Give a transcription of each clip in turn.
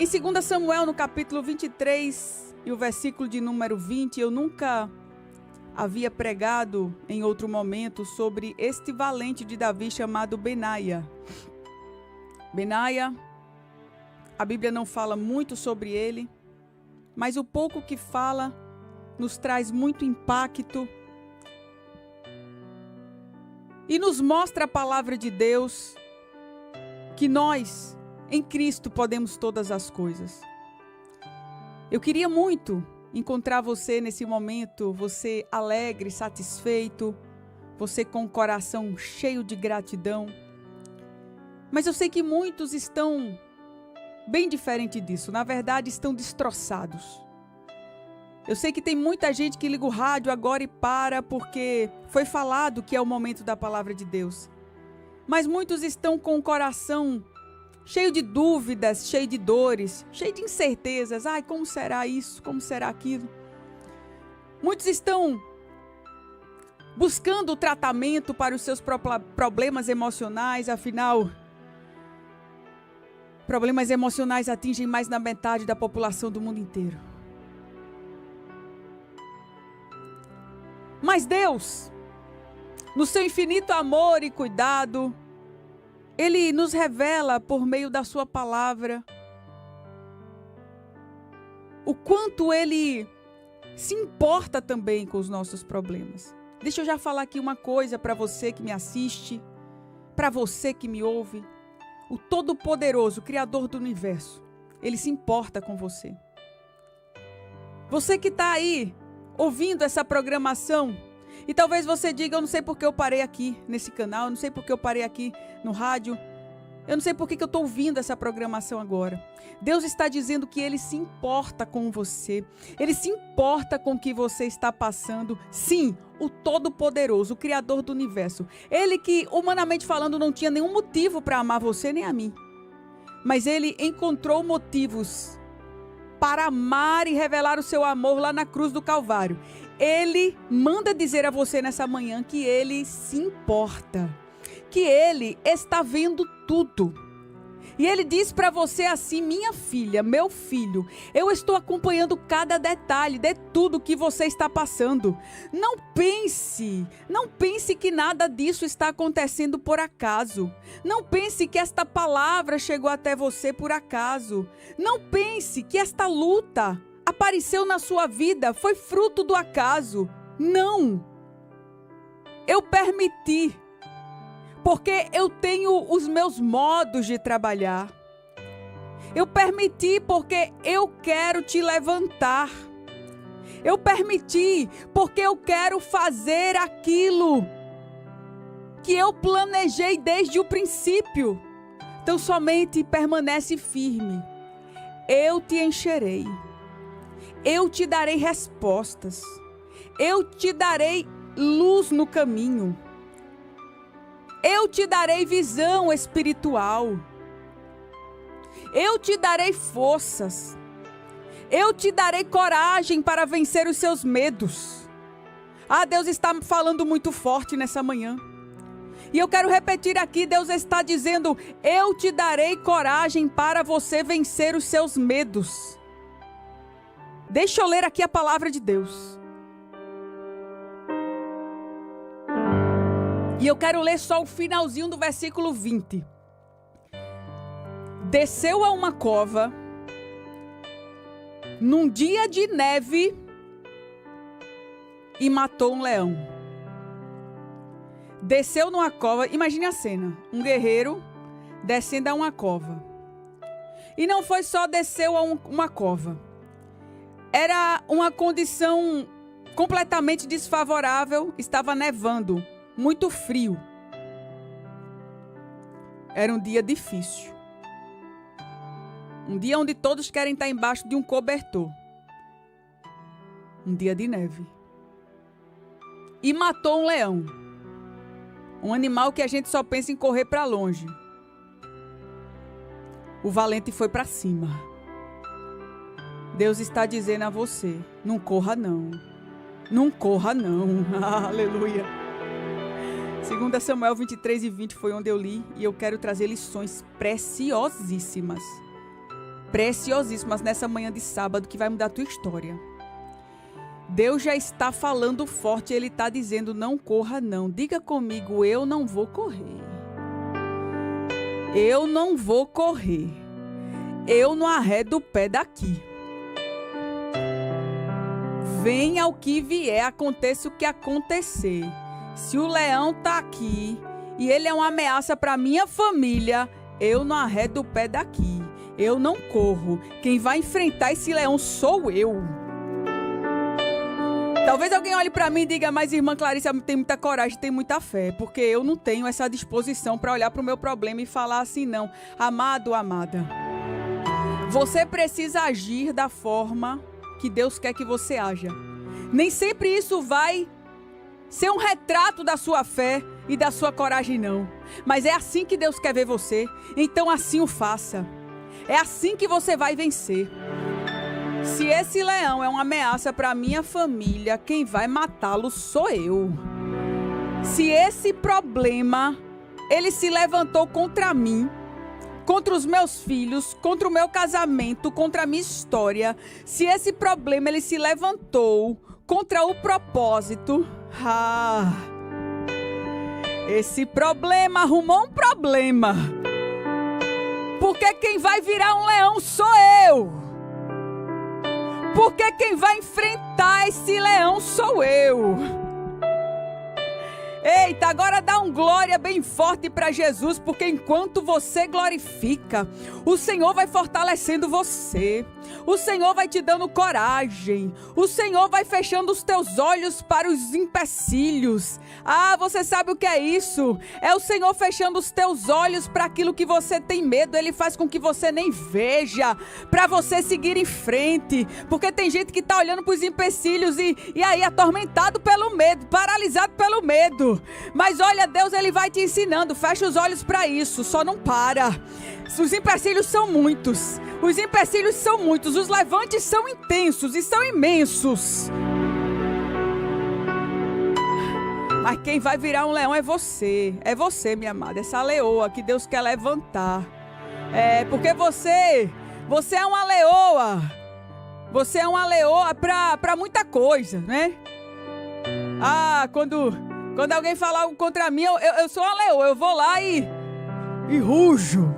Em 2 Samuel, no capítulo 23 e o versículo de número 20, eu nunca havia pregado em outro momento sobre este valente de Davi chamado Benaia. Benaia, a Bíblia não fala muito sobre ele, mas o pouco que fala nos traz muito impacto e nos mostra a palavra de Deus que nós, em Cristo, podemos todas as coisas. Eu queria muito encontrar você nesse momento, você alegre, satisfeito, você com o coração cheio de gratidão. Mas eu sei que muitos estão bem diferente disso, na verdade estão destroçados. Eu sei que tem muita gente que liga o rádio agora e para porque foi falado que é o momento da palavra de Deus. Mas muitos estão com o coração cheio de dúvidas, cheio de dores, cheio de incertezas. Ai, como será isso? Como será aquilo? Muitos estão buscando o tratamento para os seus problemas emocionais, afinal, problemas emocionais atingem mais da metade da população do mundo inteiro. Mas Deus, no seu infinito amor e cuidado, Ele nos revela por meio da sua palavra o quanto Ele se importa também com os nossos problemas. Deixa eu já falar aqui uma coisa para você que me assiste, para você que me ouve. O Todo-Poderoso, Criador do Universo, Ele se importa com você. Você que está aí ouvindo essa programação, e talvez você diga, eu não sei porque eu parei aqui nesse canal, eu não sei porque eu parei aqui no rádio, eu não sei porque eu estou ouvindo essa programação agora. Deus está dizendo que Ele se importa com você, Ele se importa com o que você está passando. Sim, o Todo-Poderoso, o Criador do Universo. Ele que, humanamente falando, não tinha nenhum motivo para amar você nem a mim. Mas Ele encontrou motivos para amar e revelar o seu amor lá na cruz do Calvário. Ele manda dizer a você nessa manhã que Ele se importa, que Ele está vendo tudo. E Ele diz para você assim, minha filha, meu filho, eu estou acompanhando cada detalhe de tudo que você está passando. Não pense que nada disso está acontecendo por acaso. Não pense que esta palavra chegou até você por acaso. Não pense que esta luta apareceu na sua vida, foi fruto do acaso. Não. Eu permiti. Porque eu tenho os meus modos de trabalhar. Eu permiti porque eu quero te levantar. Eu permiti porque eu quero fazer aquilo que eu planejei desde o princípio. Então somente permanece firme. Eu te encherei. Eu te darei respostas. Eu te darei luz no caminho. Eu te darei visão espiritual. Eu te darei forças. Eu te darei coragem para vencer os seus medos. Ah, Deus está falando muito forte nessa manhã. E eu quero repetir aqui, Deus está dizendo, eu te darei coragem para você vencer os seus medos. Deixa eu ler aqui a palavra de Deus. E eu quero ler só o finalzinho do versículo 20. Desceu a uma cova, num dia de neve, e matou um leão. Desceu numa cova, imagine a cena, um guerreiro descendo a uma cova. E não foi só desceu a uma cova. Era uma condição completamente desfavorável, estava nevando. Muito frio. Era um dia difícil. Um dia onde todos querem estar embaixo de um cobertor. Um dia de neve. E matou um leão. Um animal que a gente só pensa em correr para longe. O valente foi para cima. Deus está dizendo a você, não corra não. Não corra não. Aleluia. 2 Samuel 23 e 20 foi onde eu li e eu quero trazer lições preciosíssimas preciosíssimas nessa manhã de sábado que vai mudar a tua história. Deus já está falando forte, Ele está dizendo, não corra não. Diga comigo, eu não vou correr. Eu não vou correr. Eu não arredo o pé daqui. Venha o que vier, aconteça o que acontecer. Se o leão está aqui e ele é uma ameaça para minha família, eu não arredo o pé daqui. Eu não corro. Quem vai enfrentar esse leão sou eu. Talvez alguém olhe para mim e diga, mas irmã Clarissa tem muita coragem, tem muita fé, porque eu não tenho essa disposição para olhar para o meu problema e falar assim, não. Amado, amada, você precisa agir da forma que Deus quer que você haja. Nem sempre isso vai ser um retrato da sua fé e da sua coragem, não. Mas é assim que Deus quer ver você, então assim o faça. É assim que você vai vencer. Se esse leão é uma ameaça para minha família, quem vai matá-lo sou eu. Se esse problema, ele se levantou contra mim, contra os meus filhos, contra o meu casamento, contra a minha história, se esse problema, ele se levantou contra o propósito, esse problema arrumou um problema. Porque quem vai virar um leão sou eu. Porque quem vai enfrentar esse leão sou eu. Eita, agora dá um glória bem forte para Jesus, porque enquanto você glorifica, o Senhor vai fortalecendo você. O Senhor vai te dando coragem. O Senhor vai fechando os teus olhos para os empecilhos. Ah, você sabe o que é isso? É o Senhor fechando os teus olhos para aquilo que você tem medo. Ele faz com que você nem veja, para você seguir em frente. Porque tem gente que está olhando para os empecilhos e aí atormentado pelo medo, paralisado pelo medo. Mas olha, Deus, Ele vai te ensinando. Fecha os olhos para isso, só não para. Os empecilhos são muitos. Os empecilhos são muitos. Os levantes são intensos e são imensos. Mas quem vai virar um leão é você. É você, minha amada. Essa leoa que Deus quer levantar. Porque você é uma leoa. Você é uma leoa para muita coisa, né? Quando alguém falar algo contra mim, eu sou uma leoa. Eu vou lá e rujo.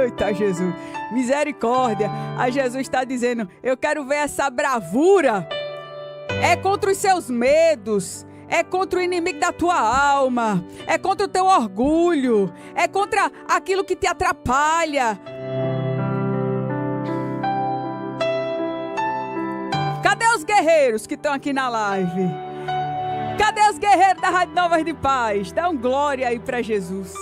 Eita, Jesus. Misericórdia. A Jesus está dizendo, eu quero ver essa bravura. É contra os seus medos. É contra o inimigo da tua alma. É contra o teu orgulho. É contra aquilo que te atrapalha. Cadê os guerreiros que estão aqui na live? Cadê os guerreiros da Rádio Novas de Paz? Dá um glória aí para Jesus.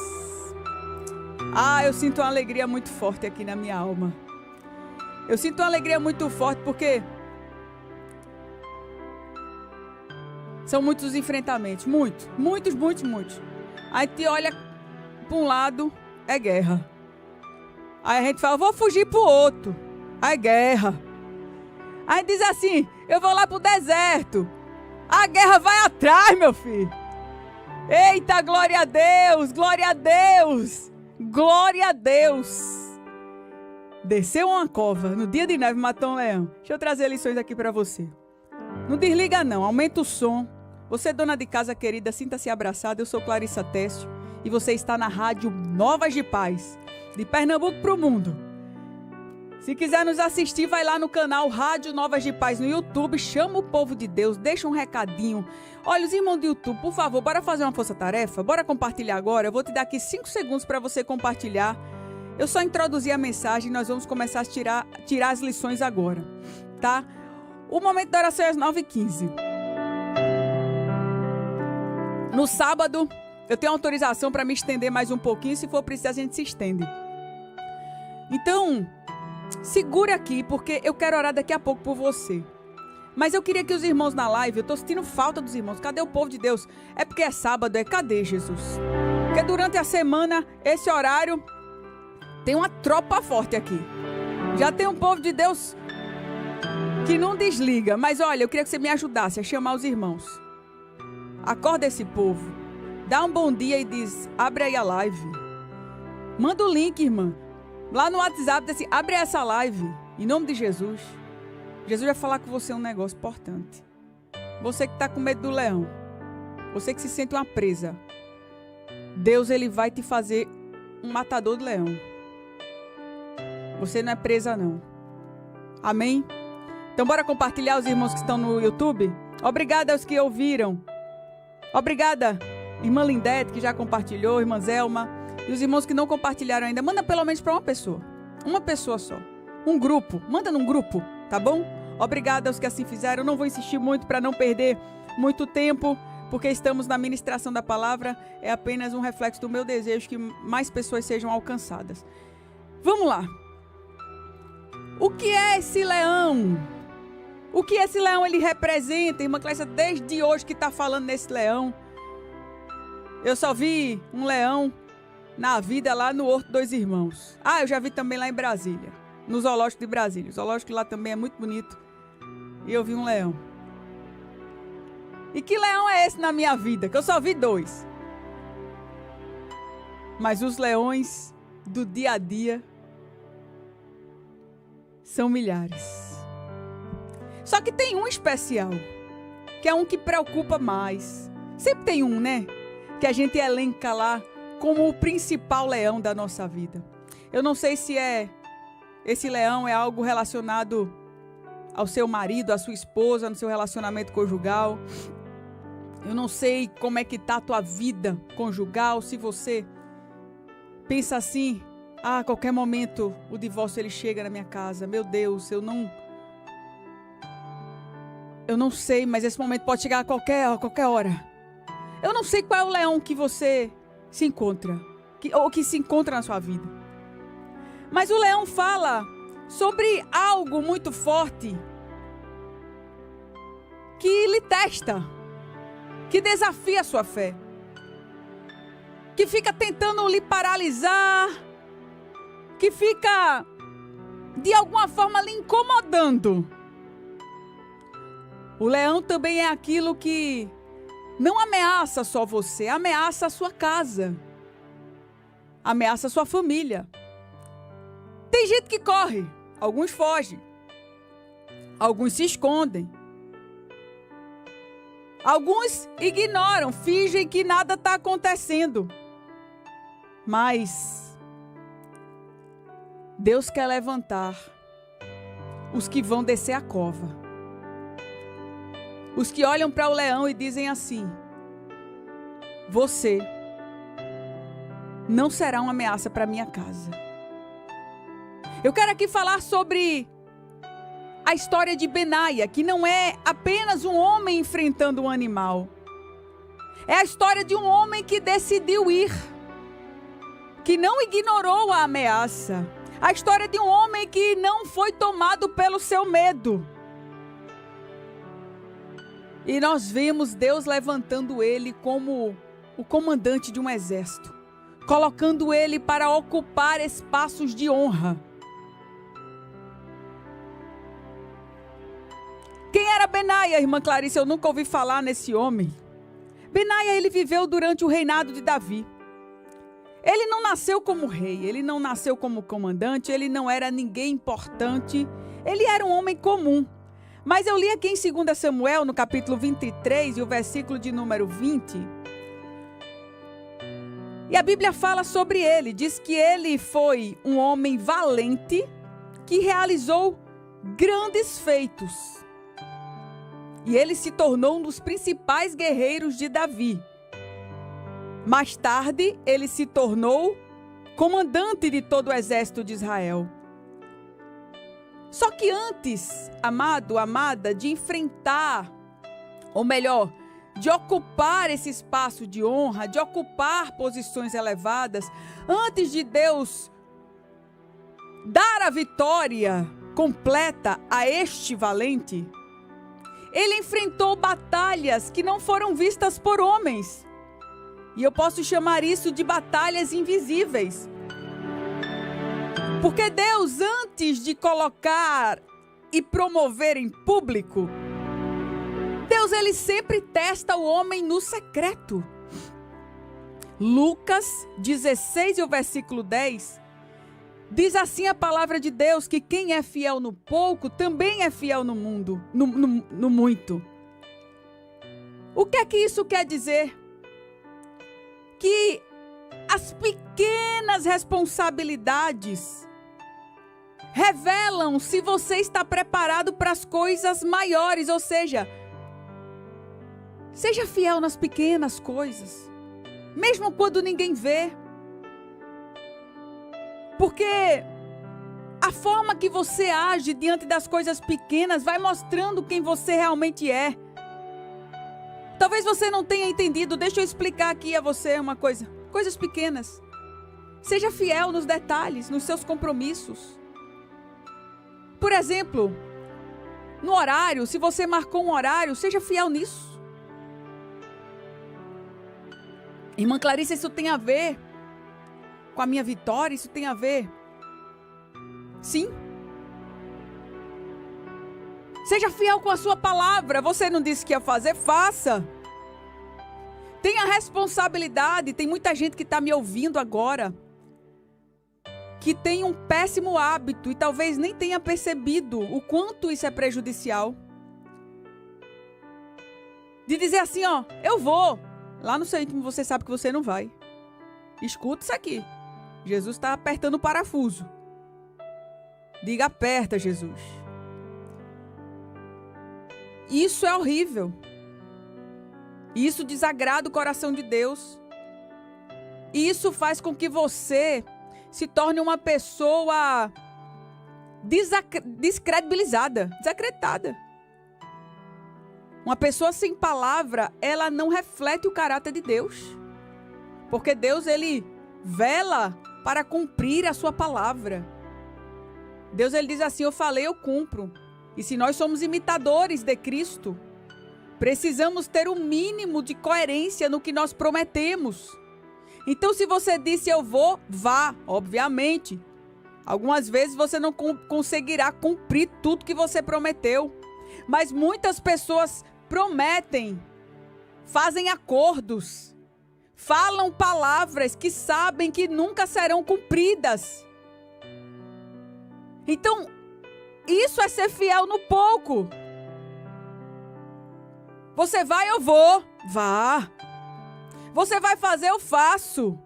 Eu sinto uma alegria muito forte aqui na minha alma. Eu sinto uma alegria muito forte porque são muitos enfrentamentos. Muitos. A gente olha para um lado, é guerra. Aí a gente fala, vou fugir para o outro. Aí é guerra. Aí a gente diz assim, eu vou lá para o deserto. A guerra vai atrás, meu filho. Eita, glória a Deus, glória a Deus. Glória a Deus. Desceu uma cova, no dia de neve matou um leão. Deixa eu trazer lições aqui para você. Não desliga não, aumenta o som. Você, dona de casa querida, sinta-se abraçada. Eu sou Clarissa Técio e você está na Rádio Novas de Paz, de Pernambuco para o mundo. Se quiser nos assistir, vai lá no canal Rádio Novas de Paz no YouTube, chama o povo de Deus, deixa um recadinho. Olha, os irmãos do YouTube, por favor, bora fazer uma força-tarefa? Bora compartilhar agora? Eu vou te dar aqui 5 segundos para você compartilhar. Eu só introduzi a mensagem e nós vamos começar a tirar as lições agora, tá? O momento da oração é às 9h15. No sábado, eu tenho autorização para me estender mais um pouquinho. Se for preciso, a gente se estende. Então, segura aqui, porque eu quero orar daqui a pouco por você. Mas eu queria que os irmãos na live, eu estou sentindo falta dos irmãos. Cadê o povo de Deus? É porque é sábado, cadê Jesus? Porque durante a semana, esse horário, tem uma tropa forte aqui. Já tem um povo de Deus que não desliga. Mas olha, eu queria que você me ajudasse a chamar os irmãos. Acorda esse povo. Dá um bom dia e diz, abre aí a live. Manda o link, irmã. lá no WhatsApp, diz assim, abre essa live, em nome de Jesus. Jesus vai falar com você um negócio importante. Você que está com medo do leão, você que se sente uma presa, Deus, ele vai te fazer um matador de leão. Você não é presa, não. Amém? Então, bora compartilhar os irmãos que estão no YouTube. Obrigada aos que ouviram. Obrigada, irmã Lindete, que já compartilhou, irmã Zelma. E os irmãos que não compartilharam ainda, manda pelo menos para uma pessoa. Uma pessoa só. Um grupo. Manda num grupo, tá bom? Obrigada aos que assim fizeram. Eu não vou insistir muito para não perder muito tempo, porque estamos na ministração da palavra. É apenas um reflexo do meu desejo que mais pessoas sejam alcançadas. Vamos lá. O que é esse leão? O que esse leão ele representa? Irmã Clécia, desde hoje que está falando nesse leão. Eu só vi um leão na vida lá no Horto dos Irmãos. Eu já vi também lá em Brasília, no Zoológico de Brasília. O zoológico lá também é muito bonito. E eu vi um leão. E que leão é esse na minha vida? Que eu só vi 2. Mas os leões do dia a dia são milhares. Só que tem um especial, que é um que preocupa mais. Sempre tem um, né? Que a gente elenca lá como o principal leão da nossa vida. Eu não sei se esse leão é algo relacionado ao seu marido, à sua esposa, no seu relacionamento conjugal. Eu não sei como é que está a tua vida conjugal, se você pensa assim, a qualquer momento o divórcio ele chega na minha casa. Meu Deus, eu não sei, mas esse momento pode chegar a qualquer hora. Eu não sei qual é o leão que você se encontra, ou que se encontra na sua vida. Mas o leão fala sobre algo muito forte que lhe testa, que desafia a sua fé, que fica tentando lhe paralisar, que fica de alguma forma lhe incomodando. O leão também é aquilo que não ameaça só você, ameaça a sua casa, ameaça a sua família. Tem gente que corre, alguns fogem, alguns se escondem, alguns ignoram, fingem que nada está acontecendo. Mas Deus quer levantar os que vão descer a cova. Os que olham para o leão e dizem assim: você não será uma ameaça para minha casa. Eu quero aqui falar sobre a história de Benaia, que não é apenas um homem enfrentando um animal. É a história de um homem que decidiu ir, que não ignorou a ameaça. A história de um homem que não foi tomado pelo seu medo. E nós vemos Deus levantando ele como o comandante de um exército, colocando ele para ocupar espaços de honra. Quem era Benaia, irmã Clarice? Eu nunca ouvi falar nesse homem. Benaia, ele viveu durante o reinado de Davi. Ele não nasceu como rei, ele não nasceu como comandante, ele não era ninguém importante, ele era um homem comum. Mas eu li aqui em 2 Samuel, no capítulo 23, e o versículo de número 20. E a Bíblia fala sobre ele, diz que ele foi um homem valente, que realizou grandes feitos. E ele se tornou um dos principais guerreiros de Davi. Mais tarde, ele se tornou comandante de todo o exército de Israel. Só que antes, amado, amada, de enfrentar, ou melhor, de ocupar esse espaço de honra, de ocupar posições elevadas, antes de Deus dar a vitória completa a este valente, ele enfrentou batalhas que não foram vistas por homens. E eu posso chamar isso de batalhas invisíveis. Porque Deus, antes de colocar e promover em público, Deus, ele sempre testa o homem no secreto. Lucas 16 e o versículo 10 Diz assim a palavra de Deus, que quem é fiel no pouco também é fiel no mundo, no muito. O que é que isso quer dizer? Que as pequenas responsabilidades revelam se você está preparado para as coisas maiores, ou seja, seja fiel nas pequenas coisas, mesmo quando ninguém vê. Porque a forma que você age diante das coisas pequenas vai mostrando quem você realmente é. Talvez você não tenha entendido, deixa eu explicar aqui a você uma coisa. Coisas pequenas. Seja fiel nos detalhes, nos seus compromissos. Por exemplo, no horário, se você marcou um horário, seja fiel nisso. Irmã Clarice, isso tem a ver com a minha vitória? Isso tem a ver? Sim. Seja fiel com a sua palavra. Você não disse que ia fazer? Faça. Tenha responsabilidade. Tem muita gente que está me ouvindo agora que tem um péssimo hábito e talvez nem tenha percebido o quanto isso é prejudicial. De dizer assim, ó, eu vou. Lá no seu íntimo você sabe que você não vai. Escuta isso aqui. Jesus está apertando o parafuso. Diga, aperta, Jesus. Isso é horrível. Isso desagrada o coração de Deus. Isso faz com que você se torne uma pessoa descredibilizada, desacreditada. Uma pessoa sem palavra, ela não reflete o caráter de Deus. Porque Deus, ele vela para cumprir a sua palavra. Deus, ele diz assim, eu falei, eu cumpro. E se nós somos imitadores de Cristo, precisamos ter o mínimo de coerência no que nós prometemos. Então, se você disse eu vou, vá, obviamente. Algumas vezes você não conseguirá cumprir tudo que você prometeu. Mas muitas pessoas prometem, fazem acordos, falam palavras que sabem que nunca serão cumpridas. Então, isso é ser fiel no pouco. Você vai, eu vou. Vá. Você vai fazer, eu faço.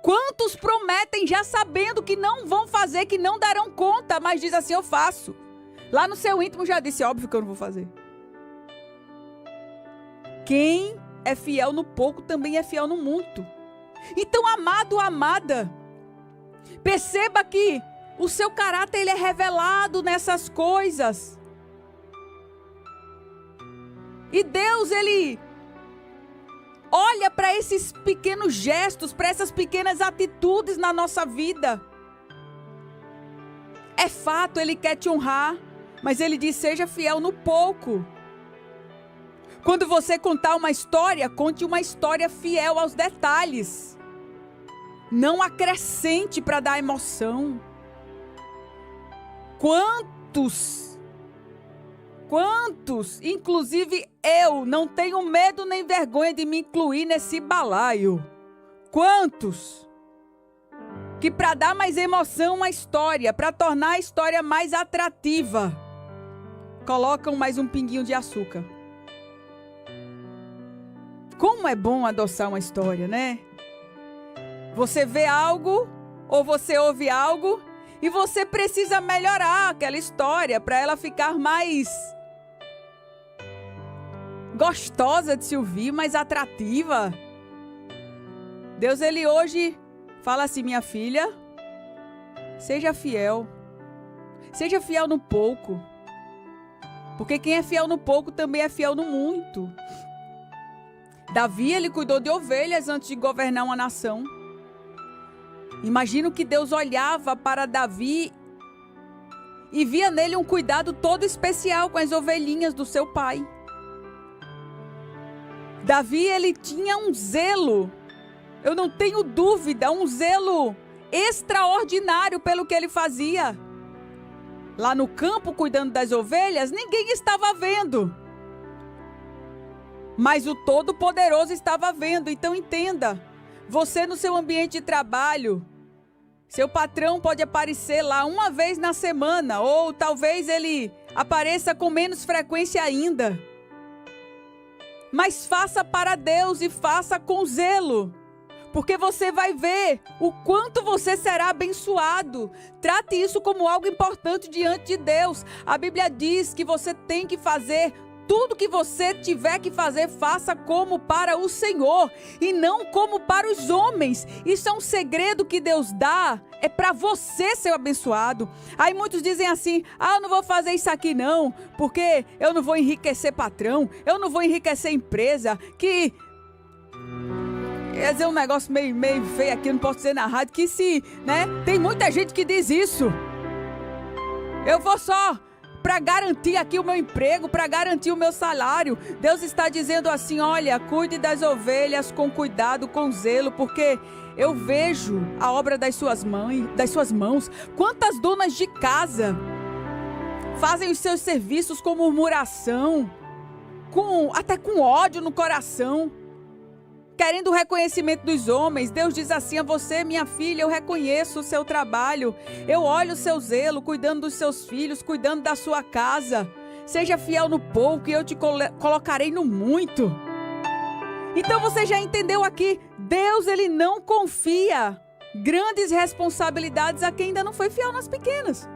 Quantos prometem já sabendo que não vão fazer, que não darão conta, mas diz assim, eu faço. Lá no seu íntimo já disse, óbvio que eu não vou fazer. Quem é fiel no pouco também é fiel no muito. Então, amado, amada, perceba que o seu caráter ele é revelado nessas coisas. E Deus, ele olha para esses pequenos gestos, para essas pequenas atitudes na nossa vida. É fato, ele quer te honrar, mas ele diz, seja fiel no pouco. Quando você contar uma história, conte uma história fiel aos detalhes. Não acrescente para dar emoção. Quantos, inclusive eu, não tenho medo nem vergonha de me incluir nesse balaio. Quantos que para dar mais emoção à história, para tornar a história mais atrativa, colocam mais um pinguinho de açúcar. Como é bom adoçar uma história, né? Você vê algo, ou você ouve algo, e você precisa melhorar aquela história para ela ficar mais gostosa de se ouvir, mais atrativa. Deus, ele hoje fala assim, minha filha, seja fiel. Seja fiel no pouco. Porque quem é fiel no pouco também é fiel no muito. Davi, ele cuidou de ovelhas antes de governar uma nação. Imagino que Deus olhava para Davi e via nele um cuidado todo especial com as ovelhinhas do seu pai. Davi, ele tinha um zelo, eu não tenho dúvida, um zelo extraordinário pelo que ele fazia. Lá no campo, cuidando das ovelhas, ninguém estava vendo. Mas o Todo-Poderoso estava vendo. Então entenda, você no seu ambiente de trabalho, Seu patrão pode aparecer lá uma vez na semana, ou talvez ele apareça com menos frequência ainda. Mas faça para Deus e faça com zelo, porque você vai ver o quanto você será abençoado. Trate isso como algo importante diante de Deus. A Bíblia diz que você tem que fazer tudo que você tiver que fazer, faça como para o Senhor e não como para os homens. Isso é um segredo que Deus dá, é para você ser abençoado. Aí muitos dizem assim: eu não vou fazer isso aqui não, porque eu não vou enriquecer patrão, eu não vou enriquecer empresa, que... Quer dizer, um negócio meio feio aqui, não posso dizer na rádio, que tem muita gente que diz isso. Eu vou só para garantir aqui o meu emprego, para garantir o meu salário. Deus está dizendo assim: olha, cuide das ovelhas com cuidado, com zelo, porque eu vejo a obra das suas mãos. Quantas donas de casa fazem os seus serviços com murmuração, até com ódio no coração, querendo o reconhecimento dos homens. Deus diz assim a você: minha filha, eu reconheço o seu trabalho, eu olho o seu zelo, cuidando dos seus filhos, cuidando da sua casa. Seja fiel no pouco e eu te colocarei no muito. Então você já entendeu aqui, Deus, ele não confia grandes responsabilidades a quem ainda não foi fiel nas pequenas.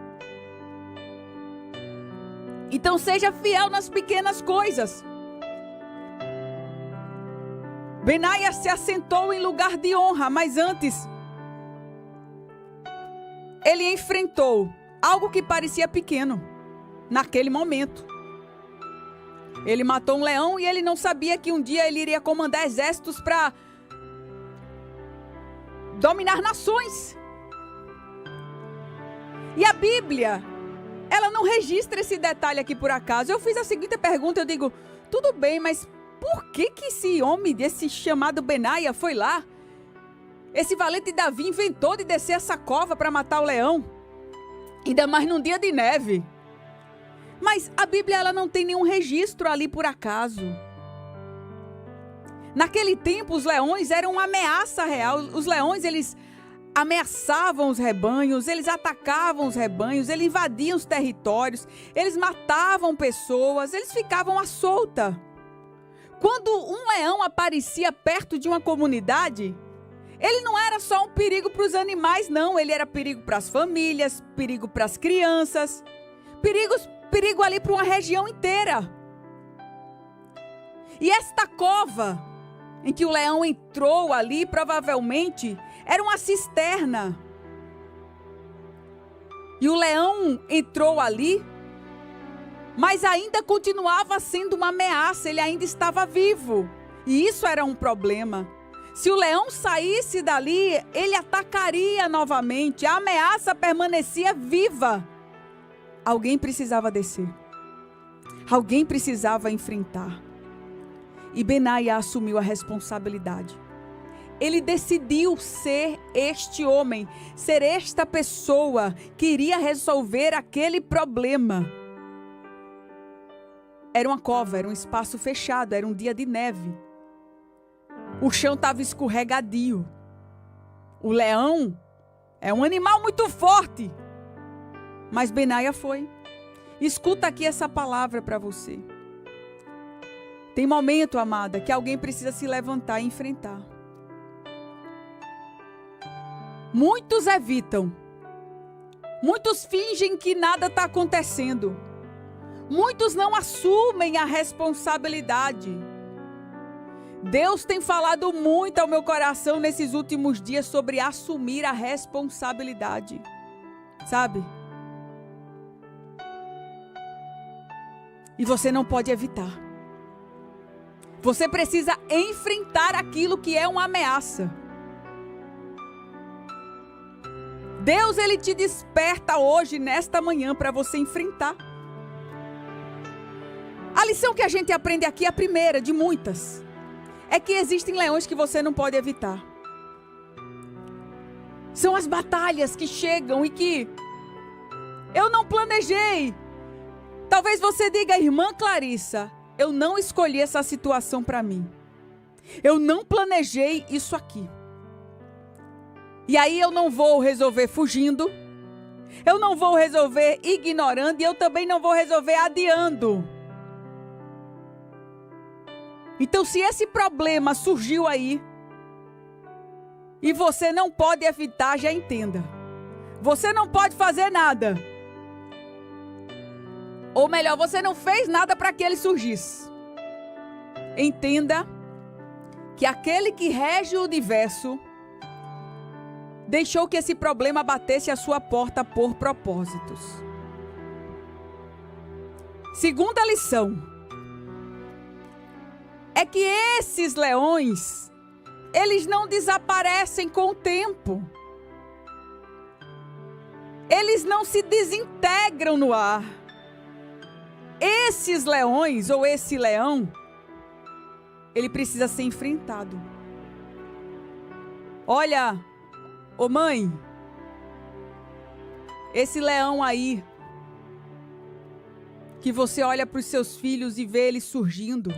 Então seja fiel nas pequenas coisas. Benaia se assentou em lugar de honra, mas antes ele enfrentou algo que parecia pequeno naquele momento. Ele matou um leão e ele não sabia que um dia ele iria comandar exércitos para dominar nações. E a Bíblia, ela não registra esse detalhe aqui por acaso. Eu fiz a seguinte pergunta, eu digo: tudo bem, mas por que esse homem, desse chamado Benaia, foi lá? Esse valente Davi inventou de descer essa cova para matar o leão, ainda mais num dia de neve. Mas a Bíblia, ela não tem nenhum registro ali por acaso. Naquele tempo, os leões eram uma ameaça real. Os leões, eles ameaçavam os rebanhos, eles atacavam os rebanhos, eles invadiam os territórios, eles matavam pessoas, eles ficavam à solta. Quando um leão aparecia perto de uma comunidade, ele não era só um perigo para os animais, não. Ele era perigo para as famílias, perigo para as crianças, perigo ali para uma região inteira. E esta cova em que o leão entrou ali, provavelmente, era uma cisterna. E o leão entrou ali, mas ainda continuava sendo uma ameaça, ele ainda estava vivo. E isso era um problema. Se o leão saísse dali, ele atacaria novamente. A ameaça permanecia viva. Alguém precisava descer. Alguém precisava enfrentar. E Benaia assumiu a responsabilidade. Ele decidiu ser este homem, ser esta pessoa que iria resolver aquele problema. Era uma cova, era um espaço fechado, era um dia de neve. O chão estava escorregadio. O leão é um animal muito forte. Mas Benaia foi. Escuta aqui essa palavra para você. Tem momento, amada, que alguém precisa se levantar e enfrentar. Muitos evitam. Muitos fingem que nada está acontecendo. Muitos não assumem a responsabilidade. Deus tem falado muito ao meu coração nesses últimos dias sobre assumir a responsabilidade. Sabe? E você não pode evitar. Você precisa enfrentar aquilo que é uma ameaça. Deus, ele te desperta hoje, nesta manhã, para você enfrentar. A lição que a gente aprende aqui, a primeira de muitas, é que existem leões que você não pode evitar. São as batalhas que chegam e que eu não planejei. Talvez você diga: irmã Clarissa, eu não escolhi essa situação para mim. Eu não planejei isso aqui. E aí eu não vou resolver fugindo, eu não vou resolver ignorando e eu também não vou resolver adiando. Então, se esse problema surgiu aí e você não pode evitar, já entenda. Você não pode fazer nada. Ou melhor, você não fez nada para que ele surgisse. Entenda que aquele que rege o universo deixou que esse problema batesse a sua porta por propósitos. Segunda lição é que esses leões, eles não desaparecem com o tempo. Eles não se desintegram no ar. Esses leões, ou esse leão, ele precisa ser enfrentado. Olha, ô mãe, esse leão aí, que você olha para os seus filhos e vê eles surgindo,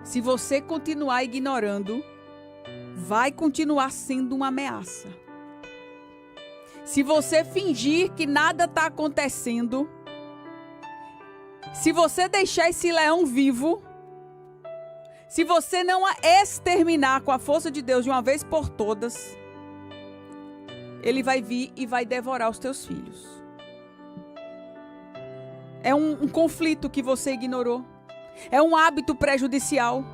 se você continuar ignorando, vai continuar sendo uma ameaça. Se você fingir que nada está acontecendo, se você deixar esse leão vivo, se você não a exterminar com a força de Deus de uma vez por todas, ele vai vir e vai devorar os teus filhos. É um conflito que você ignorou. É um hábito prejudicial.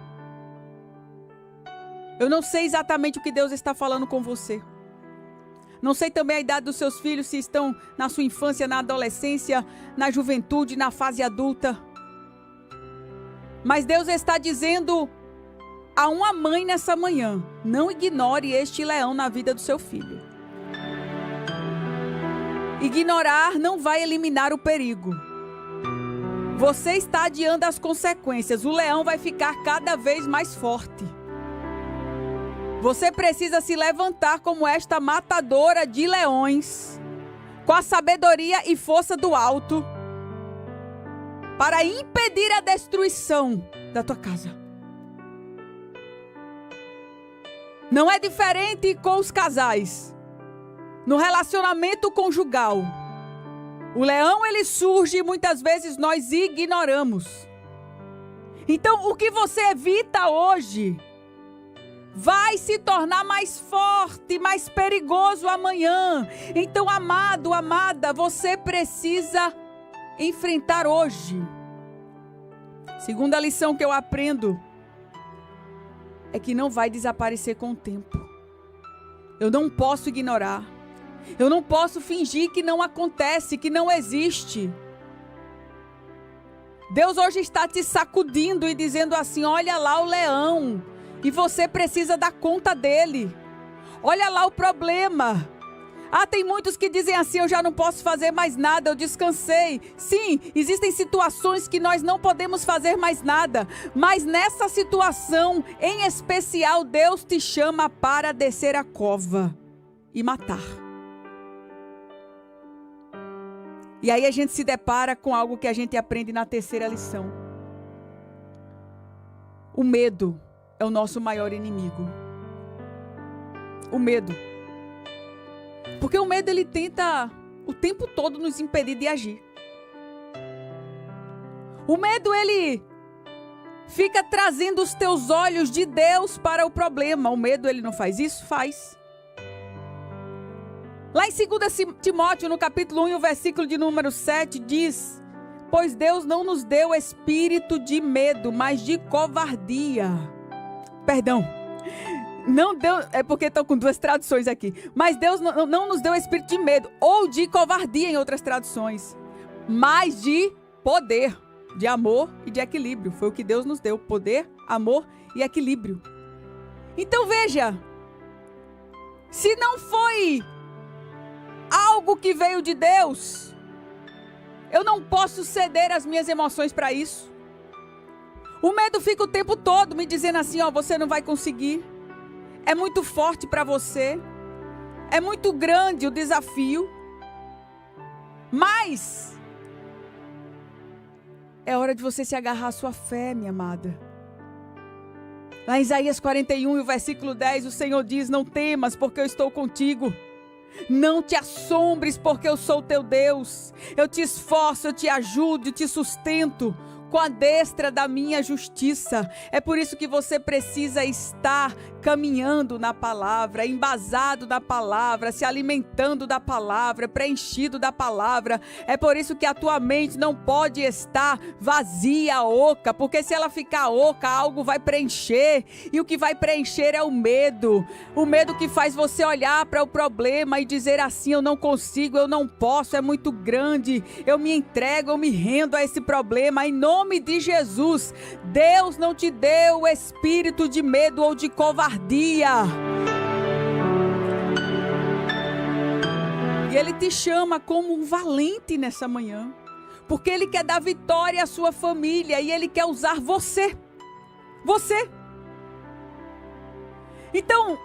Eu não sei exatamente o que Deus está falando com você. Não sei também a idade dos seus filhos, se estão na sua infância, na adolescência, na juventude, na fase adulta. Mas Deus está dizendo a uma mãe nessa manhã: não ignore este leão na vida do seu filho. Ignorar não vai eliminar o perigo. Você está adiando as consequências. O leão vai ficar cada vez mais forte. Você precisa se levantar como esta matadora de leões, com a sabedoria e força do alto, para impedir a destruição da tua casa. Não é diferente com os casais. No relacionamento conjugal, o leão, ele surge e muitas vezes nós ignoramos. Então, o que você evita hoje vai se tornar mais forte, mais perigoso amanhã. Então, amado, amada, você precisa enfrentar hoje. Segunda lição que eu aprendo é que não vai desaparecer com o tempo. Eu não posso ignorar. Eu não posso fingir que não acontece, que não existe. Deus hoje está te sacudindo e dizendo assim: olha lá o leão, e você precisa dar conta dele. Olha lá o problema. Ah, tem muitos que dizem assim: eu já não posso fazer mais nada, eu descansei. Sim, existem situações que nós não podemos fazer mais nada, mas nessa situação em especial, Deus te chama para descer a cova e matar. E aí a gente se depara com algo que a gente aprende na terceira lição. O medo é o nosso maior inimigo. O medo. Porque o medo, ele tenta o tempo todo nos impedir de agir. O medo, ele fica trazendo os teus olhos de Deus para o problema. O medo, ele não faz isso? Faz. Lá em 2 Timóteo, no capítulo 1, o versículo de número 7, diz: pois Deus não nos deu espírito de medo, mas de covardia. Perdão, não deu, é porque estou com duas traduções aqui. Mas Deus não nos deu espírito de medo, ou de covardia em outras traduções, mas de poder, de amor e de equilíbrio. Foi o que Deus nos deu: poder, amor e equilíbrio. Então veja, se não foi algo que veio de Deus, eu não posso ceder às minhas emoções para isso. O medo fica o tempo todo me dizendo assim: ó, você não vai conseguir. É muito forte para você. É muito grande o desafio. Mas é hora de você se agarrar à sua fé, minha amada. Lá em Isaías 41, e o versículo 10, o Senhor diz: não temas, porque eu estou contigo. Não te assombres, porque eu sou teu Deus. Eu te esforço, eu te ajudo, eu te sustento com a destra da minha justiça. É por isso que você precisa estar caminhando na palavra, embasado na palavra, se alimentando da palavra, preenchido da palavra. É por isso que a tua mente não pode estar vazia, oca, porque se ela ficar oca, algo vai preencher, e o que vai preencher é o medo que faz você olhar para o problema e dizer assim: eu não consigo, eu não posso, é muito grande, eu me entrego, eu me rendo a esse problema. Em nome de Jesus, Deus não te deu o espírito de medo ou de covardia. E Ele te chama como um valente nessa manhã, porque Ele quer dar vitória à sua família e Ele quer usar você. Então,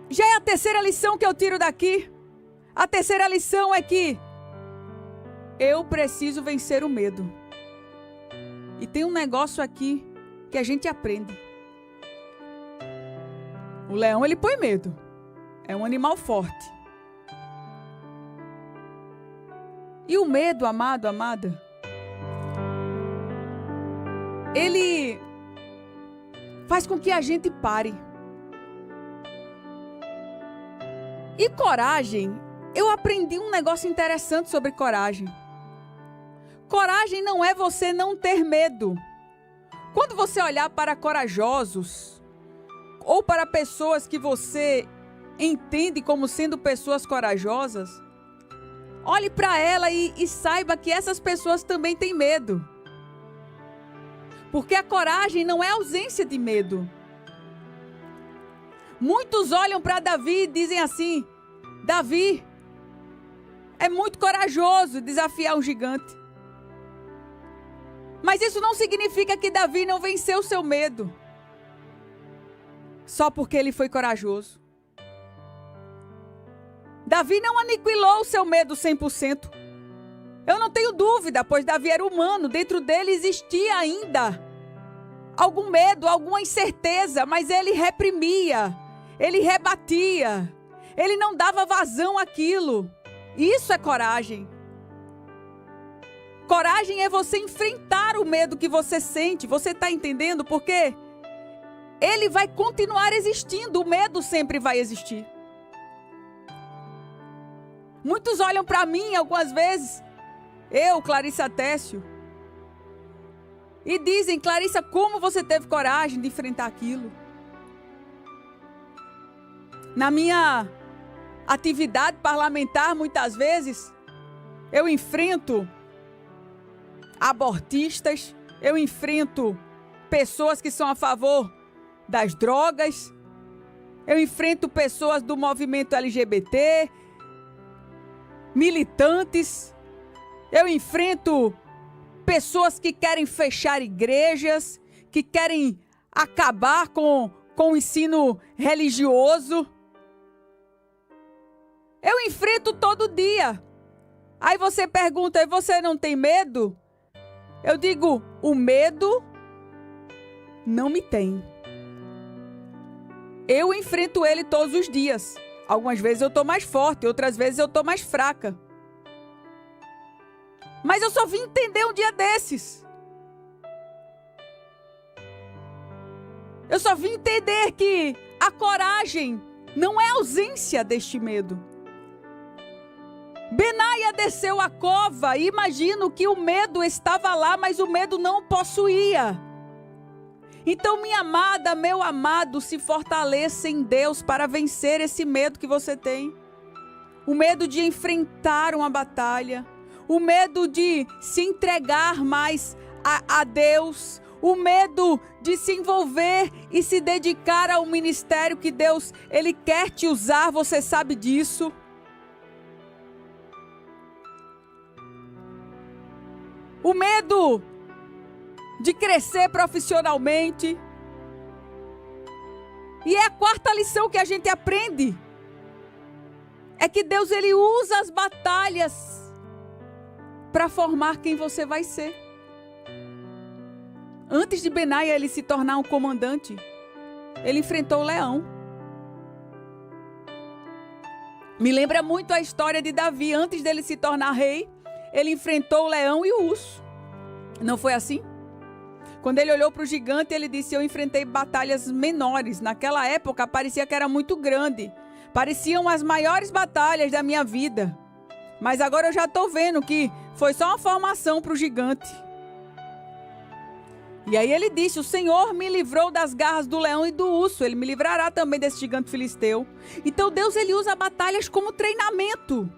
já é a terceira lição que eu tiro daqui. A terceira lição é que eu preciso vencer o medo. E tem um negócio aqui que a gente aprende. O leão, ele põe medo. É um animal forte. E o medo, amado, amada, ele faz com que a gente pare. E coragem, eu aprendi um negócio interessante sobre coragem. Coragem não é você não ter medo. Quando você olhar para corajosos, ou para pessoas que você entende como sendo pessoas corajosas, olhe para ela e saiba que essas pessoas também têm medo. Porque a coragem não é ausência de medo. Muitos olham para Davi e dizem assim: Davi é muito corajoso desafiar um gigante. Mas isso não significa que Davi não venceu o seu medo, só porque ele foi corajoso. Davi não aniquilou o seu medo 100%. Eu não tenho dúvida, pois Davi era humano, dentro dele existia ainda algum medo, alguma incerteza, mas ele reprimia, ele rebatia, ele não dava vazão àquilo. Isso é coragem. Coragem é você enfrentar o medo que você sente. Você está entendendo? Porque ele vai continuar existindo. O medo sempre vai existir. Muitos olham para mim algumas vezes, eu, Clarissa Técio, e dizem: Clarissa, como você teve coragem de enfrentar aquilo? Na minha atividade parlamentar, muitas vezes, eu enfrento abortistas, eu enfrento pessoas que são a favor das drogas, eu enfrento pessoas do movimento LGBT, militantes, eu enfrento pessoas que querem fechar igrejas, que querem acabar com o ensino religioso. Eu enfrento todo dia. Aí você pergunta: e você não tem medo? Eu digo: o medo não me tem. Eu enfrento ele todos os dias. Algumas vezes eu estou mais forte, outras vezes eu estou mais fraca. Mas eu só vim entender um dia desses. Eu só vim entender que a coragem não é ausência deste medo. Benaia desceu a cova e imagino que o medo estava lá, mas o medo não o possuía. Então, minha amada, meu amado, se fortaleça em Deus para vencer esse medo que você tem. O medo de enfrentar uma batalha. O medo de se entregar mais a Deus. O medo de se envolver e se dedicar ao ministério que Deus, Ele quer te usar, você sabe disso. O medo de crescer profissionalmente. E é a quarta lição que a gente aprende. É que Deus, Ele usa as batalhas para formar quem você vai ser. Antes de Benaia ele se tornar um comandante, ele enfrentou o leão. Me lembra muito a história de Davi. Antes dele se tornar rei, ele enfrentou o leão e o urso. Não foi assim? Quando ele olhou para o gigante, ele disse: eu enfrentei batalhas menores. Naquela época, parecia que era muito grande. Pareciam as maiores batalhas da minha vida. Mas agora eu já estou vendo que foi só uma formação para o gigante. E aí ele disse: o Senhor me livrou das garras do leão e do urso. Ele me livrará também desse gigante filisteu. Então Deus, ele usa batalhas como treinamento.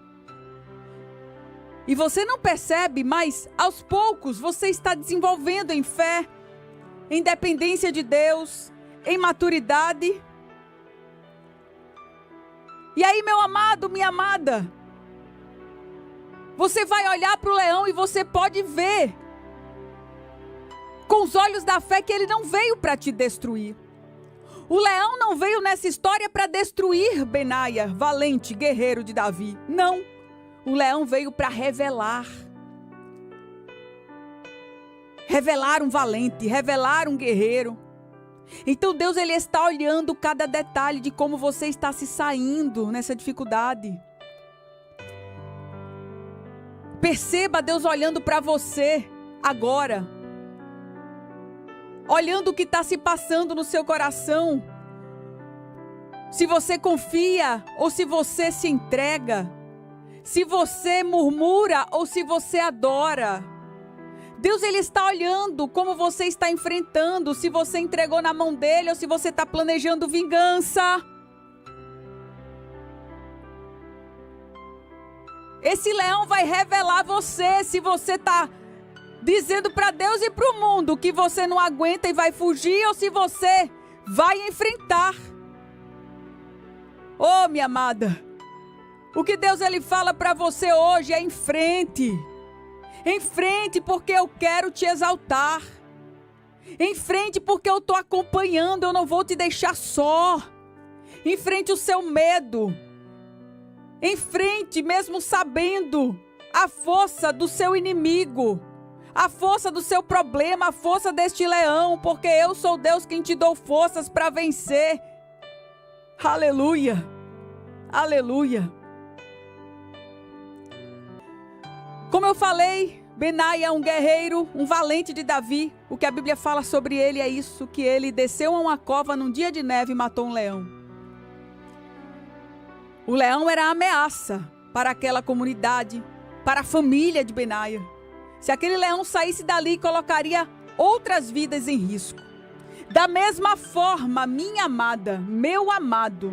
E você não percebe, mas aos poucos você está desenvolvendo em fé, em dependência de Deus, em maturidade. E aí, meu amado, minha amada, você vai olhar para o leão e você pode ver com os olhos da fé que ele não veio para te destruir. O leão não veio nessa história para destruir Benaia, valente guerreiro de Davi. Não. O leão veio para revelar. Revelar um valente, revelar um guerreiro. Então Deus, ele está olhando cada detalhe de como você está se saindo nessa dificuldade. Perceba Deus olhando para você agora. Olhando o que está se passando no seu coração. Se você confia ou se você se entrega. Se você murmura ou se você adora. Deus, ele está olhando como você está enfrentando. Se você entregou na mão dele ou se você está planejando vingança. Esse leão vai revelar você se você está dizendo para Deus e para o mundo que você não aguenta e vai fugir, ou se você vai enfrentar. Oh, minha amada, o que Deus, ele fala para você hoje é: enfrente. Enfrente, porque eu quero te exaltar. Enfrente, porque eu estou acompanhando, eu não vou te deixar só. Enfrente o seu medo. Enfrente, mesmo sabendo a força do seu inimigo, a força do seu problema, a força deste leão, porque eu sou Deus quem te dou forças para vencer. Aleluia, aleluia. Como eu falei, Benaia é um guerreiro, um valente de Davi. O que a Bíblia fala sobre ele é isso, que ele desceu a uma cova num dia de neve e matou um leão. O leão era a ameaça para aquela comunidade, para a família de Benaia. Se aquele leão saísse dali, colocaria outras vidas em risco. Da mesma forma, minha amada, meu amado,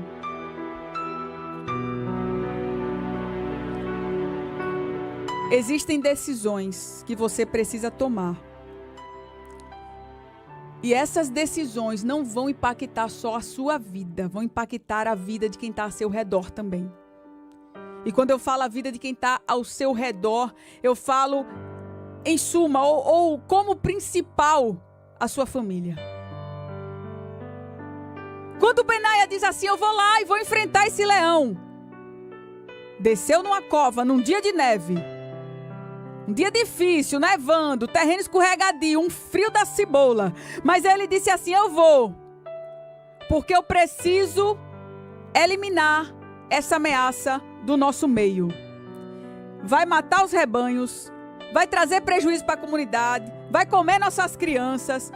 existem decisões que você precisa tomar. E essas decisões não vão impactar só a sua vida, vão impactar a vida de quem está ao seu redor também. E quando eu falo a vida de quem está ao seu redor, eu falo em suma, ou como principal, a sua família. Quando Benaia diz assim: eu vou lá e vou enfrentar esse leão. Desceu numa cova, num dia de neve. Um dia difícil, nevando, terreno escorregadio, um frio da cebola. Mas ele disse assim: eu vou, porque eu preciso eliminar essa ameaça do nosso meio. Vai matar os rebanhos, vai trazer prejuízo para a comunidade, vai comer nossas crianças.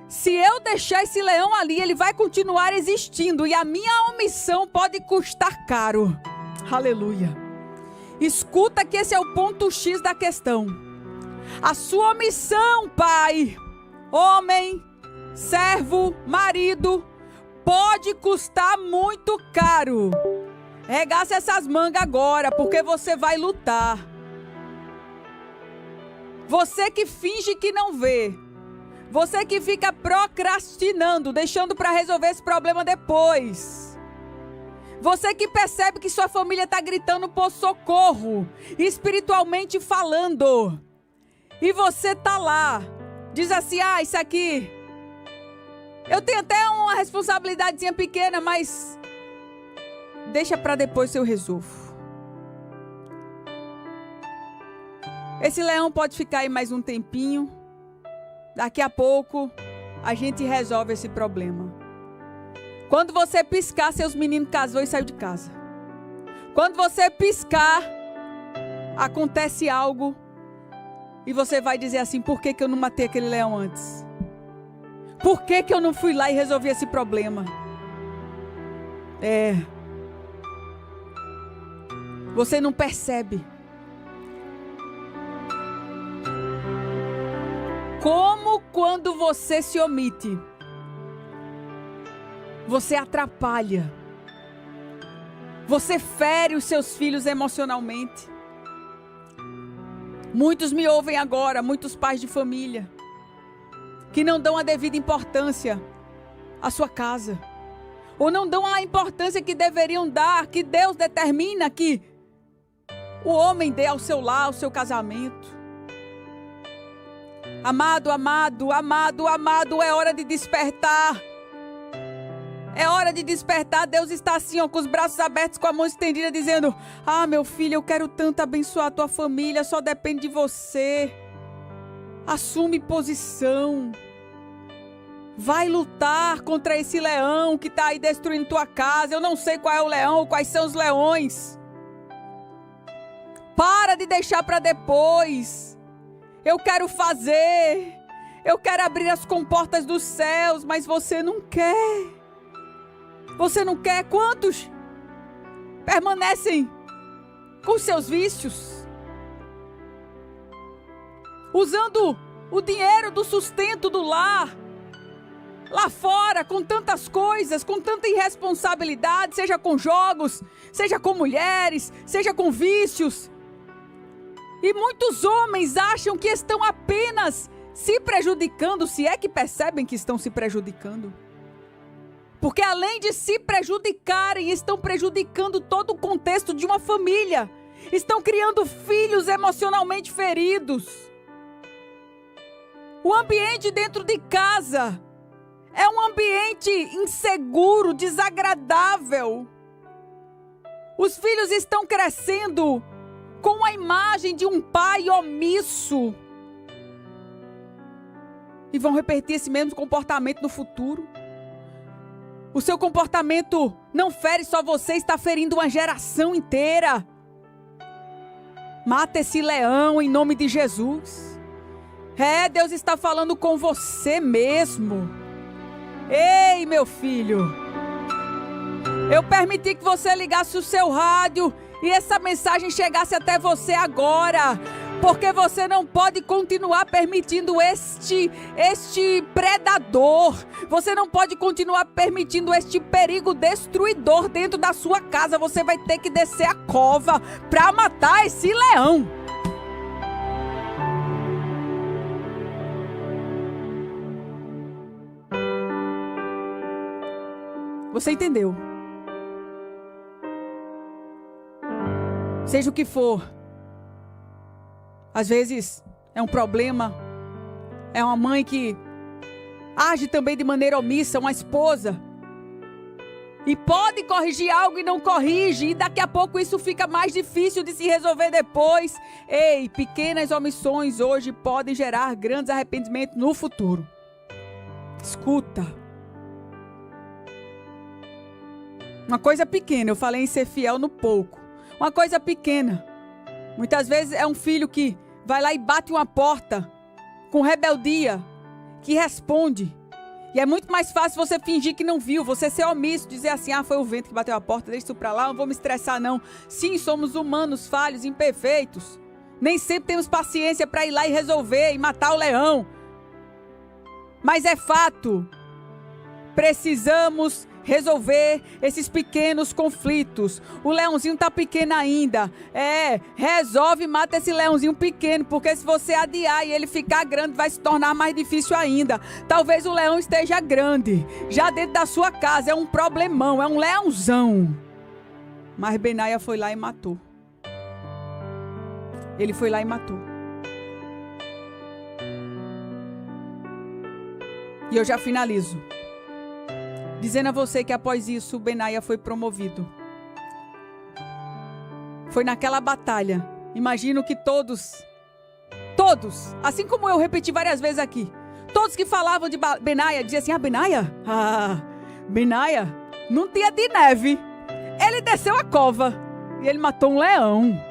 Se eu deixar esse leão ali, ele vai continuar existindo e a minha omissão pode custar caro. Aleluia. Escuta que esse é o ponto X da questão. A sua omissão, pai, homem, servo, marido, pode custar muito caro. Regace essas mangas agora, porque você vai lutar. Você que finge que não vê. Você que fica procrastinando, deixando para resolver esse problema depois. Você que percebe que sua família está gritando por socorro, espiritualmente falando. E você está lá, diz assim: ah, isso aqui, eu tenho até uma responsabilidadezinha pequena, mas deixa para depois eu resolvo. Esse leão pode ficar aí mais um tempinho. Daqui a pouco, a gente resolve esse problema. Quando você piscar, seus meninos casou e saiu de casa. Quando você piscar, acontece algo e você vai dizer assim: por que eu não matei aquele leão antes? Por que eu não fui lá e resolvi esse problema? Você não percebe como quando você se omite, você atrapalha, você fere os seus filhos emocionalmente. Muitos me ouvem agora, muitos pais de família, que não dão a devida importância à sua casa, ou não dão a importância que deveriam dar, que Deus determina que o homem dê ao seu lar, ao seu casamento. Amado, amado, amado, amado, é hora de despertar. É hora de despertar. Deus está assim, ó, com os braços abertos, com a mão estendida, dizendo: ah, meu filho, eu quero tanto abençoar a tua família, só depende de você. Assume posição. Vai lutar contra esse leão que está aí destruindo tua casa. Eu não sei qual é o leão, quais são os leões. Para de deixar para depois. Eu quero fazer. Eu quero abrir as comportas dos céus, mas você não quer. Você não quer? Quantos permanecem com seus vícios? Usando o dinheiro do sustento do lar, lá fora, com tantas coisas, com tanta irresponsabilidade, seja com jogos, seja com mulheres, seja com vícios. E muitos homens acham que estão apenas se prejudicando, se é que percebem que estão se prejudicando. Porque além de se prejudicarem, estão prejudicando todo o contexto de uma família. Estão criando filhos emocionalmente feridos. O ambiente dentro de casa é um ambiente inseguro, desagradável. Os filhos estão crescendo com a imagem de um pai omisso. E vão repetir esse mesmo comportamento no futuro. O seu comportamento não fere só você, está ferindo uma geração inteira. Mata esse leão em nome de Jesus. Deus está falando com você mesmo. Ei, meu filho. Eu permiti que você ligasse o seu rádio e essa mensagem chegasse até você agora. Porque você não pode continuar permitindo este predador. Você não pode continuar permitindo este perigo destruidor dentro da sua casa. Você vai ter que descer a cova para matar esse leão. Você entendeu? Seja o que for. Às vezes é um problema, é uma mãe que age também de maneira omissa, uma esposa. E pode corrigir algo e não corrige, e daqui a pouco isso fica mais difícil de se resolver depois. Ei, pequenas omissões hoje podem gerar grandes arrependimentos no futuro. Escuta. Uma coisa pequena, eu falei em ser fiel no pouco. Uma coisa pequena. Muitas vezes é um filho que vai lá e bate uma porta com rebeldia, que responde. E é muito mais fácil você fingir que não viu, você ser omisso, dizer assim: ah, foi o vento que bateu a porta, deixa isso pra lá, não vou me estressar não. Sim, somos humanos, falhos, imperfeitos. Nem sempre temos paciência para ir lá e resolver e matar o leão. Mas é fato, precisamos resolver esses pequenos conflitos. O leãozinho tá pequeno ainda. Resolve e mata esse leãozinho pequeno, porque se você adiar e ele ficar grande, vai se tornar mais difícil ainda. Talvez o leão esteja grande, já dentro da sua casa, é um problemão, é um leãozão. Mas Benaia foi lá e matou. Ele foi lá e matou. E eu já finalizo dizendo a você que após isso, Benaia foi promovido. Foi naquela batalha. Imagino que todos, assim como eu repeti várias vezes aqui, Todos que falavam de Benaia diziam assim: Benaia não tinha de neve. Ele desceu a cova e ele matou um leão.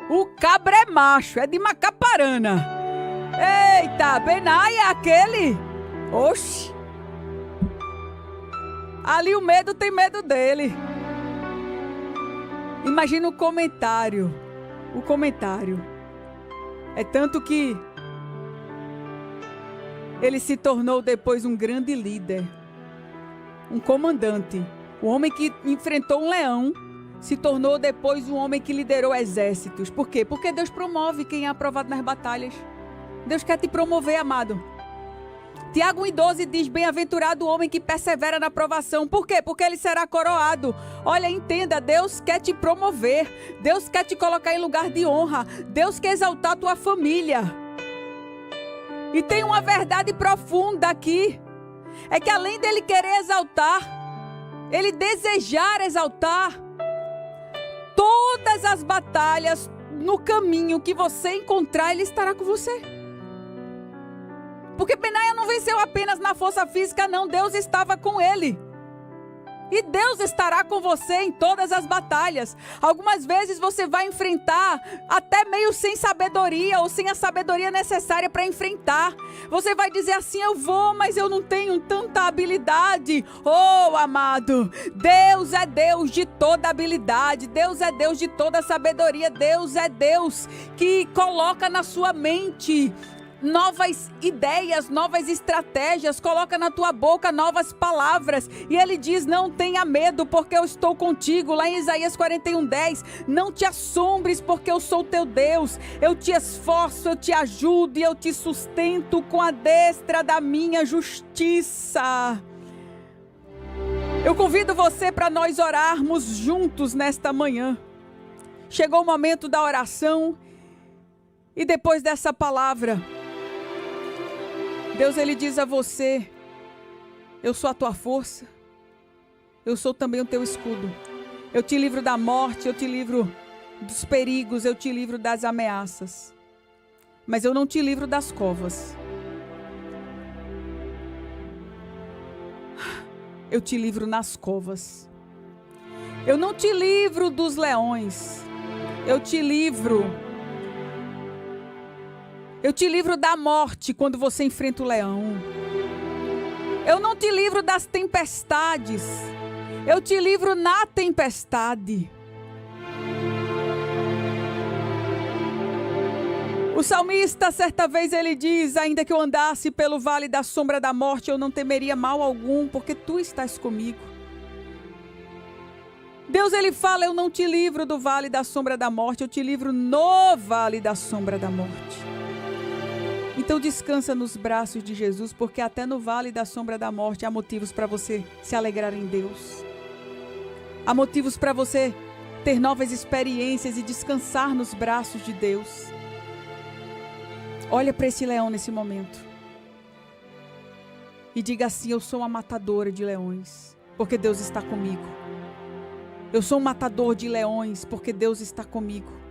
O cabra é macho, é de Macaparana. Eita, Benaia é aquele. Oxi. Ali o medo tem medo dele. Imagina o comentário. O comentário. É tanto que ele se tornou depois um grande líder. Um comandante. O homem que enfrentou um leão se tornou depois um homem que liderou exércitos. Por quê? Porque Deus promove quem é aprovado nas batalhas. Deus quer te promover, amado. Tiago 1,12 diz: bem-aventurado o homem que persevera na provação. Por quê? Porque ele será coroado. Olha, entenda, Deus quer te promover. Deus quer te colocar em lugar de honra. Deus quer exaltar a tua família. E tem uma verdade profunda aqui. É que além dele querer exaltar, ele desejar exaltar, todas as batalhas no caminho que você encontrar, ele estará com você. Porque Benaia não venceu apenas na força física, não. Deus estava com ele. E Deus estará com você em todas as batalhas. Algumas vezes você vai enfrentar até meio sem sabedoria ou sem a sabedoria necessária para enfrentar. Você vai dizer assim: eu vou, mas eu não tenho tanta habilidade. Oh, amado, Deus é Deus de toda habilidade. Deus é Deus de toda sabedoria. Deus é Deus que coloca na sua mente novas ideias, novas estratégias, coloca na tua boca novas palavras, e ele diz: não tenha medo, porque eu estou contigo. Lá em Isaías 41:10, não te assombres, porque eu sou teu Deus, eu te esforço, eu te ajudo e eu te sustento com a destra da minha justiça. Eu convido você para nós orarmos juntos nesta manhã. Chegou o momento da oração, e depois dessa palavra, Deus, ele diz a você: eu sou a tua força, eu sou também o teu escudo. Eu te livro da morte, eu te livro dos perigos, eu te livro das ameaças. Mas eu não te livro das covas. Eu te livro nas covas. Eu não te livro dos leões. Eu te livro da morte quando você enfrenta o leão. Eu não te livro das tempestades. Eu te livro na tempestade. O salmista, certa vez, ele diz: ainda que eu andasse pelo vale da sombra da morte, eu não temeria mal algum, porque tu estás comigo. Deus, ele fala: eu não te livro do vale da sombra da morte, eu te livro no vale da sombra da morte. Então descansa nos braços de Jesus, porque até no vale da sombra da morte há motivos para você se alegrar em Deus. Há motivos para você ter novas experiências e descansar nos braços de Deus. Olha para esse leão nesse momento e diga assim: eu sou uma matadora de leões, porque Deus está comigo. Eu sou um matador de leões, porque Deus está comigo.